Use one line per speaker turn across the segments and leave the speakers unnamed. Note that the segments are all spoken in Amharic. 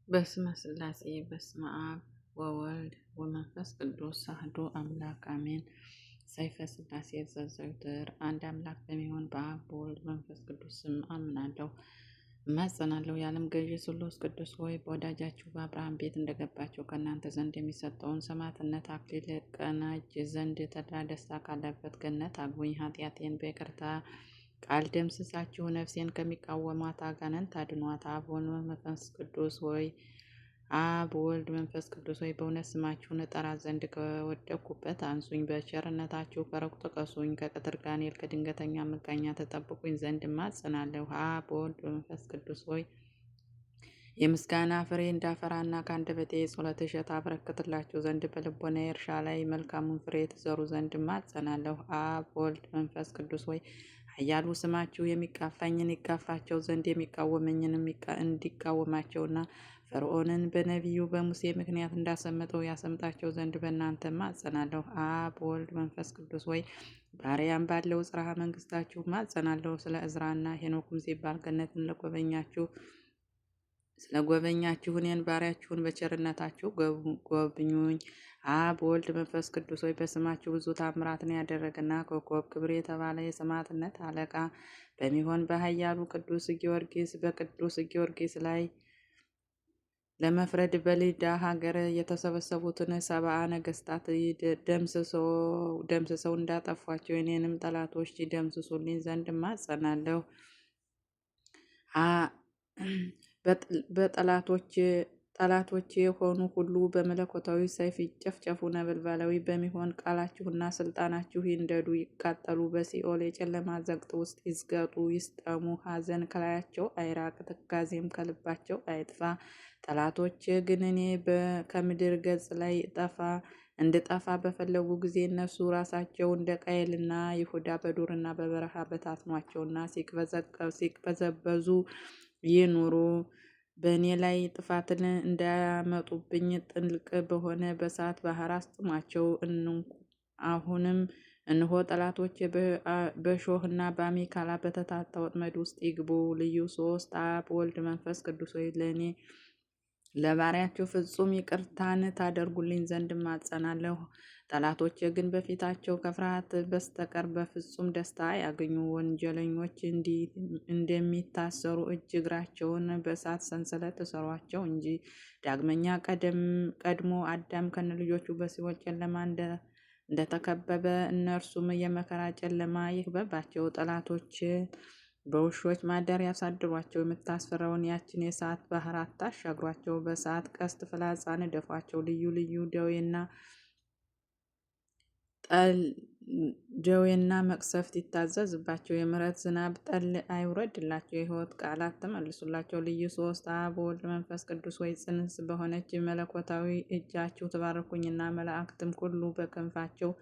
በስመ ስላሴ በስመ አብ ወወልድ ወመንፈስ ቅዱስ አሐዱ አምላክ አሜን። ሰይፈ ስላሴ ዘዘውትር አንድ አምላክ በሚሆን በአብ በወልድ መንፈስ ቅዱስ ስም አምናለሁ እማጸናለሁ። የዓለም ገዢ ስሉስ ቅዱስ ሆይ በወዳጃችሁ በአብርሃም ቤት እንደገባችሁ ከእናንተ ዘንድ የሚሰጠውን ሰማዕትነት አክሊል ቀናጅ ዘንድ ተድላ ደስታ ካለበት ገነት አግቡኝ። ኃጢአቴን በይቅርታ ቃል ደምስሳችሁ ነፍሴን ከሚቃወሟት አጋንንት አድኗት። አብ ወልድ መንፈስ ቅዱስ ሆይ በእውነት ስማችሁን እጠራ ዘንድ ከወደቅኩበት አንሱኝ። በቸርነታችሁ ከሩቅ ጥቀሱኝ። ከቅትር ጋኔል ከድንገተኛ ምቀኛ ተጠብቁኝ ዘንድ እማጸናለሁ። አብ ወልድ መንፈስ ቅዱስ ሆይ የምስጋና ፍሬ እንዳፈራና ከአንደበቴ የጸሎት እሸት አበረክትላችሁ ዘንድ በልቦናዬ እርሻ ላይ መልካሙን ፍሬ ትዘሩ ዘንድ እማጸናለሁ። አብ ወልድ መንፈስ ቅዱስ ሆይ ኃያሉ ስማችሁ የሚጋፋኝን ይጋፋቸው ዘንድ የሚቃወመኝንም እንዲቃወማቸውና ፈርዖንን በነቢዩ በሙሴ ምክንያት እንዳሰመጠው ያሰምጣቸው ዘንድ በእናንተ እማጸናለሁ። አብ ወልድ መንፈስ ቅዱስ ሆይ ባሪያም ባለው ጽርሐ መንግስታችሁ እማጸናለሁ። ስለ ዕዝራና ሄኖክም ሲባል ገነትን ስለጎበኛችሁ እኔን ባሪያችሁን በቸርነታችሁ ጎብኙኝ። አብ ወልድ መንፈስ ቅዱስ ሆይ በስማችሁ ብዙ ታምራትን ያደረገና ኮከብ ክብር የተባለ የሰማዕትነት አለቃ በሚሆን በኃያሉ በቅዱስ ጊዮርጊስ ላይ ለመፍረድ በሊዳ ሀገር የተሰበሰቡትን 70 ነገስታት ደምስሰው እንዳጠፏቸው የኔንም ጠላቶች ደምስሱልኝ ዘንድ እማጸናለሁ። ጠላቶቼ የሆኑ ሁሉ በመለኮታዊ ሰይፍ ይጨፍጨፉ። ነበልባላዊ በሚሆን ቃላችሁና ስልጣናችሁ ይንደዱ፣ ይቃጠሉ። በሲኦል የጨለማ ዘቅት ውስጥ ይዝገጡ፣ ይስጠሙ። ሐዘን ከላያቸው አይራቅ፣ ትካዜም ከልባቸው አይጥፋ። ጠላቶቼ ግን እኔ ከምድር ገጽ ላይ እንድጠፋ በፈለጉ ጊዜ እነሱ ራሳቸው እንደ ቃየልና ይሁዳ በዱርና በበረሃ በታትኗቸውና ሲቅበዘበዙ ይኑሩ። በእኔ ላይ ጥፋትን እንዳያመጡብኝ ጥልቅ በሆነ በእሳት ባህር አስጥሟቸው። አሁንም እነሆ ጠላቶቼ በእሾህና በአሜከላ በተታታ ወጥመድ ውስጥ ይግቡ። ልዩ ሶስት አብ ወልድ መንፈስ ቅዱስ ሆይ ለእኔ ለባሪያችሁ ፍጹም ይቅርታን ታደርጉልኝ ዘንድ እማጸናለሁ። ጠላቶቼ ግን በፊታቸው ከፍርሃት በስተቀር በፍጹም ደስታ ያገኙ። ወንጀለኞች እንደሚታሰሩ እጅ እግራቸውን በእሳት ሰንሰለት እሰሯቸው እንጂ። ዳግመኛ ቀድሞ አዳም ከነልጆቹ በሲኦል ጨለማ እንደተከበበ እነርሱም የመከራ ጨለማ ይክበባቸው። ጠላቶች በውሾች ማደሪያ ያሳድሯቸው። የምታስፈራውን ያችን የእሳት ባህር አታሻግሯቸው። በእሳት ቀስት ፍላጻ ንደፏቸው። ልዩ ልዩ ደዌና መቅሰፍት ይታዘዝባቸው። የምሕረት ዝናብ ጠል አይውረድላቸው። የሕይወት ቃላት ተመልሱላቸው። ልዩ ሶስት አብ ወልድ መንፈስ ቅዱስ ወይ ጽንስ በሆነች መለኮታዊ እጃችሁ ተባረኩኝና መላእክትም ሁሉ በክንፋቸው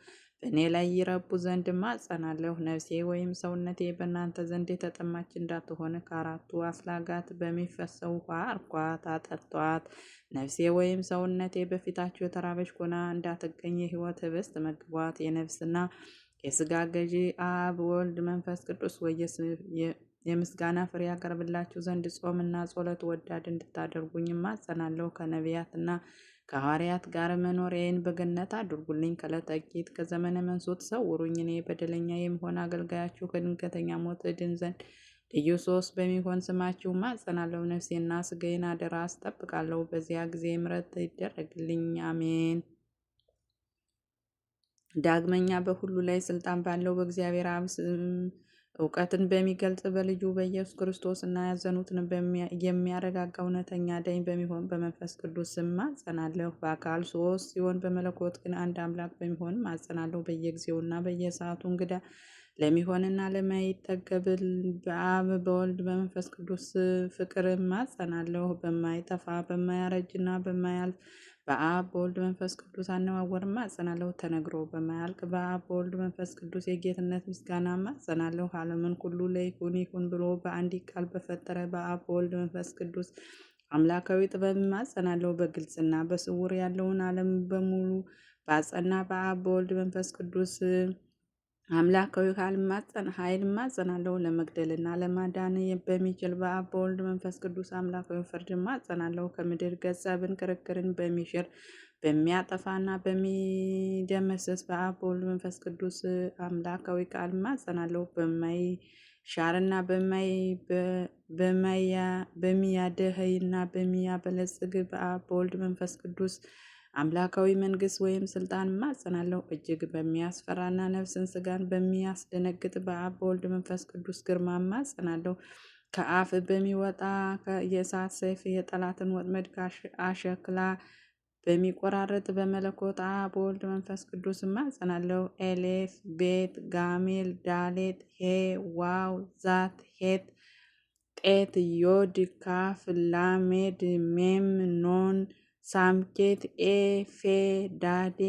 በእኔ ላይ ይረቡ ዘንድ እማጸናለሁ። ነፍሴ ወይም ሰውነቴ በእናንተ ዘንድ የተጠማች እንዳትሆን ከአራቱ አፍላጋት በሚፈሰው ውኃ አርኳት፣ አጠጧት። ነፍሴ ወይም ሰውነቴ በፊታችሁ የተራበች ሆና እንዳትገኝ የሕይወት ህብስት መግቧት። የነፍስና የሥጋ ገዢ አብ ወልድ መንፈስ ቅዱስ ወይ የምስጋና ፍሬ ያቀርብላችሁ ዘንድ ጾምና ጸሎት ወዳድ እንድታደርጉኝ እማጸናለሁ። ከነቢያትና ከሐዋርያት ጋር መኖሪያዬን በገነት አድርጉልኝ። ከለጠቂት ከዘመነ መንሱት ሰውሩኝ። እኔ በደለኛ የምሆን አገልጋያችሁ ከድንገተኛ ሞት እድን ዘንድ ልዩ ሶስት በሚሆን ስማችሁ እማጸናለሁ። ነፍሴና ሥጋዬን አደራ አስጠብቃለሁ። በዚያ ጊዜ ምሕረት ይደረግልኝ። አሜን። ዳግመኛ በሁሉ ላይ ስልጣን ባለው በእግዚአብሔር አብ ስም እውቀትን በሚገልጽ በልጁ በኢየሱስ ክርስቶስ እና ያዘኑትን የሚያረጋጋ እውነተኛ ዳኝ በሚሆን በመንፈስ ቅዱስ ስም እማጸናለሁ። በአካል ሶስት ሲሆን በመለኮት ግን አንድ አምላክ በሚሆን እማጸናለሁ። በየጊዜውና በየሰዓቱ እንግዳ ለሚሆንና ለማይጠገብ በአብ በወልድ በመንፈስ ቅዱስ ፍቅር እማጸናለሁ። በማይጠፋ በማያረጅና በማያልፍ በአብ በወልድ መንፈስ ቅዱስ አነዋወር እማጸናለሁ። ተነግሮ በማያልቅ በአብ በወልድ መንፈስ ቅዱስ የጌትነት ምስጋና እማጸናለሁ። ዓለምን ሁሉ ይሁን ብሎ በአንዲት ቃል በፈጠረ በአብ በወልድ መንፈስ ቅዱስ አምላካዊ ጥበብ እማጸናለሁ። በግልጽና በስውር ያለውን ዓለም በሙሉ ባጸና በአብ በወልድ መንፈስ ቅዱስ አምላካዊ ኃይል እማጸናለሁ። ለመግደልና ለማዳን በሚችል በአብ በወልድ መንፈስ ቅዱስ አምላካዊ ፍርድ እማጸናለሁ። ከምድር ገጸ ብን ክርክርን በሚሽር በሚያጠፋና በሚደመስስ በአብ በወልድ መንፈስ ቅዱስ አምላካዊ ቃል እማጸናለሁ። በማይሻርና በሚያደኸይና በሚያበለጽግ በአብ በወልድ መንፈስ ቅዱስ አምላካዊ መንግስት ወይም ስልጣን እማጸናለሁ። እጅግ በሚያስፈራና ነፍስን ስጋን በሚያስደነግጥ በአብ በወልድ መንፈስ ቅዱስ ግርማ እማጸናለሁ። ከአፍ በሚወጣ የእሳት ሰይፍ የጠላትን ወጥመድ አሸክላ በሚቆራረጥ በመለኮት አብ በወልድ መንፈስ ቅዱስ እማጸናለሁ። ኤሌፍ ቤት ጋሜል ዳሌት ሄ ዋው ዛት ሄት ጤት ዮድ ካፍ ላሜድ ሜም ኖን ሳምኬት ኤ ፌ ዳዴ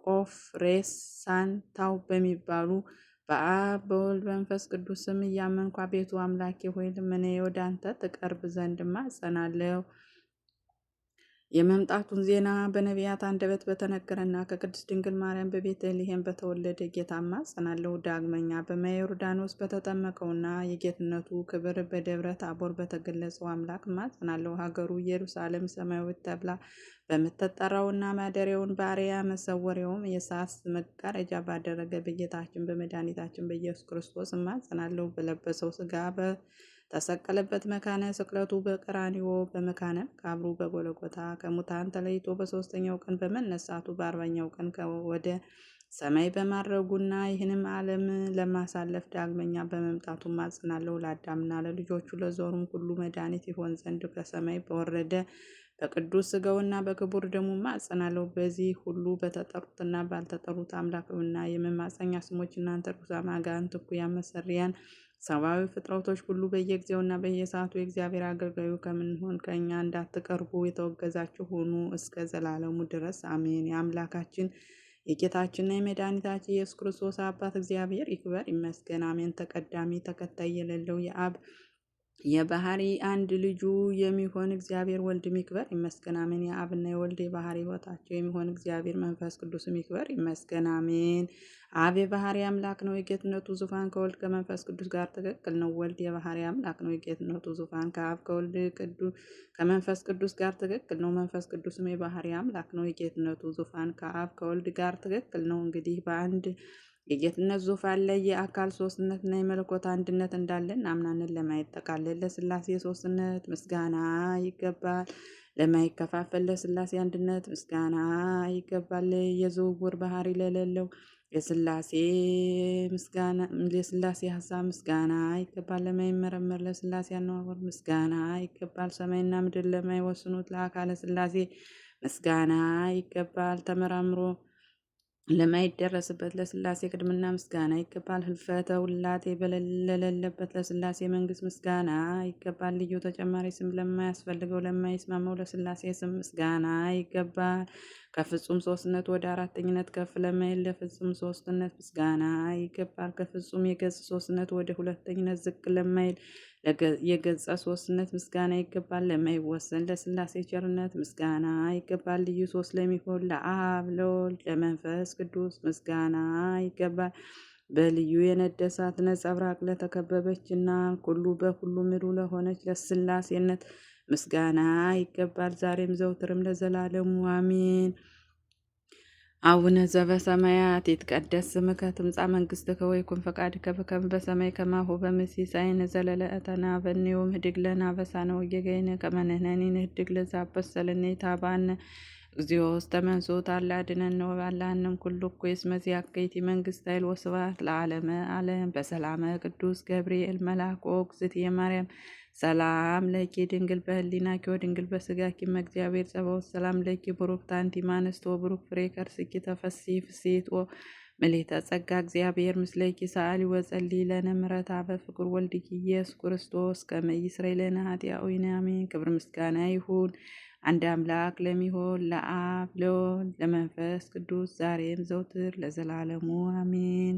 ቆፍ ሬስ ሳንታው በሚባሉ በአብ በወልድ መንፈስ ቅዱስ ስም እያመንኩ አቤቱ አምላኬ ሆይ ልመናዬ ወደ አንተ ትቀርብ ዘንድ እማጸናለሁ። የመምጣቱን ዜና በነቢያት አንደበት በተነገረና ከቅድስት ድንግል ማርያም በቤተልሔም በተወለደ ጌታ እማጸናለሁ። ዳግመኛ በማየ ዮርዳኖስ በተጠመቀውና የጌትነቱ ክብር በደብረ ታቦር በተገለጸው አምላክ እማጸናለሁ። ሀገሩ ኢየሩሳሌም ሰማያዊት ተብላ በምትጠራውና ማደሪያውን ባሪያ መሰወሪያውም የእሳት መጋረጃ ባደረገ በጌታችን በመድኃኒታችን በኢየሱስ ክርስቶስ እማጸናለሁ። በለበሰው ሥጋ ተሰቀለበት መካነ ስቅለቱ በቀራንዮ በመካነ መቃብሩ በጎልጎታ ከሙታን ተለይቶ በሦስተኛው ቀን በመነሳቱ በ40ኛው ቀን ወደ ሰማይ በማድረጉና ይህንም ዓለም ለማሳለፍ ዳግመኛ በመምጣቱ እማጸናለሁ። ለአዳምና ለልጆቹ ለዘሩም ሁሉ መድኃኒት ይሆን ዘንድ ከሰማይ በወረደ በቅዱስ ሥጋውና በክቡር ደሙ እማጸናለሁ። በዚህ ሁሉ በተጠሩትና ባልተጠሩት አምላክና የመማፀኛ ስሞች እናንተ ርኩሳን አጋንንት እኩያን መሰሪያን ሰብአዊ ፍጥረቶች ሁሉ በየጊዜውና በየሰዓቱ የእግዚአብሔር አገልጋዩ ከምንሆን ከእኛ እንዳትቀርቡ የተወገዛችሁ ሆኑ እስከ ዘላለሙ ድረስ አሜን። የአምላካችን የጌታችንና የመድኃኒታችን የኢየሱስ ክርስቶስ አባት እግዚአብሔር ይክበር ይመስገን አሜን። ተቀዳሚ ተከታይ የሌለው የአብ የባህሪ አንድ ልጁ የሚሆን እግዚአብሔር ወልድም ይክበር ይመስገን አሜን። የአብና የወልድ የባህሪ ሕይወታቸው የሚሆን እግዚአብሔር መንፈስ ቅዱስም ይክበር ይመስገን አሜን። አብ የባህሪ አምላክ ነው፣ የጌትነቱ ዙፋን ከወልድ ከመንፈስ ቅዱስ ጋር ትክክል ነው። ወልድ የባህሪ አምላክ ነው፣ የጌትነቱ ዙፋን ከአብ ከወልድ ከመንፈስ ቅዱስ ጋር ትክክል ነው። መንፈስ ቅዱስም የባህሪ አምላክ ነው፣ የጌትነቱ ዙፋን ከአብ ከወልድ ጋር ትክክል ነው። እንግዲህ በአንድ የጌትነት ዙፋን ላይ የአካል ሶስትነትና የመለኮት አንድነት እንዳለ እናምናለን። ለማይጠቃለል ለሥላሴ ሶስትነት ምስጋና ይገባል። ለማይከፋፈል ለሥላሴ አንድነት ምስጋና ይገባል። የዝውውር ባህሪ ለሌለው የሥላሴ ሀሳብ ምስጋና ይገባል። ለማይመረመር ለሥላሴ አነዋወር ምስጋና ይገባል። ሰማይና ምድር ለማይወስኑት ለአካለ ሥላሴ ምስጋና ይገባል። ተመራምሮ ለማይደረስበት ለሥላሴ ቅድምና ምስጋና ይገባል። ህልፈተ ውላጤ ለሌለበት ለሥላሴ መንግስት ምስጋና ይገባል። ልዩ ተጨማሪ ስም ለማያስፈልገው ለማይስማማው ለሥላሴ ስም ምስጋና ይገባል። ከፍጹም ሶስትነት ወደ አራተኝነት ከፍ ለማይል ለፍጹም ሶስትነት ምስጋና ይገባል። ከፍጹም የገጽ ሶስትነት ወደ ሁለተኝነት ዝቅ ለማይል የገጸ ሶስትነት ምስጋና ይገባል። ለማይወሰን ለሥላሴ ቸርነት ምስጋና ይገባል። ልዩ ሶስት ለሚሆን ለአብ ለወልድ ለመንፈስ ቅዱስ ምስጋና ይገባል። በልዩ የነደሳት ነጸብራቅ ለተከበበችና ሁሉ በሁሉ ምሉ ለሆነች ለሥላሴነት ምስጋና ይገባል። ዛሬም ዘውትርም ለዘላለሙ አሜን። አቡነ ዘበሰማያት ይትቀደስ ስምከ ትምጻእ መንግሥትከ ወይኩን ፈቃድከ በከመ በሰማይ ከማሁ በምሲሳይነ ዘለለዕለትነ ሀበነ ዮም ህድግ ለነ አበሳነ ወጌጋየነ ከመ ንሕነኒ ንህድግ ለዘአበሰለነ ኢታብአነ እግዚኦ ውስተ መንሱት አላ አድኅነነ ወባልሐነ እምኩሉ እኩይ እስመ ዚአከ መንግሥት ኃይል ወስብሐት ለዓለመ ዓለም። በሰላመ ቅዱስ ገብርኤል መልአክ እግዝእትየ ማርያም ሰላም ለኪ ድንግል በህሊናኪ ወድንግል በስጋኪ እግዚአብሔር ጸባኦት ሰላም ለኪ ቡሩክት አንቲ እምአንስት ወቡሩክ ፍሬ ከርሥኪ ተፈሥሒ ፍሥሕት ምልዕተ ጸጋ እግዚአብሔር ምስለኪ ሰአሊ ወጸልዪ ለነ ምሕረተ በፍቁር ወልድኪ ኢየሱስ ክርስቶስ ከመ ይስረይ ለነ ኃጢአተነ አሜን። ክብር ምስጋና ይሁን አንድ አምላክ ለሚሆን ለአብ ለወልድ ለመንፈስ ቅዱስ ዛሬም ዘውትር ለዘላለሙ አሜን።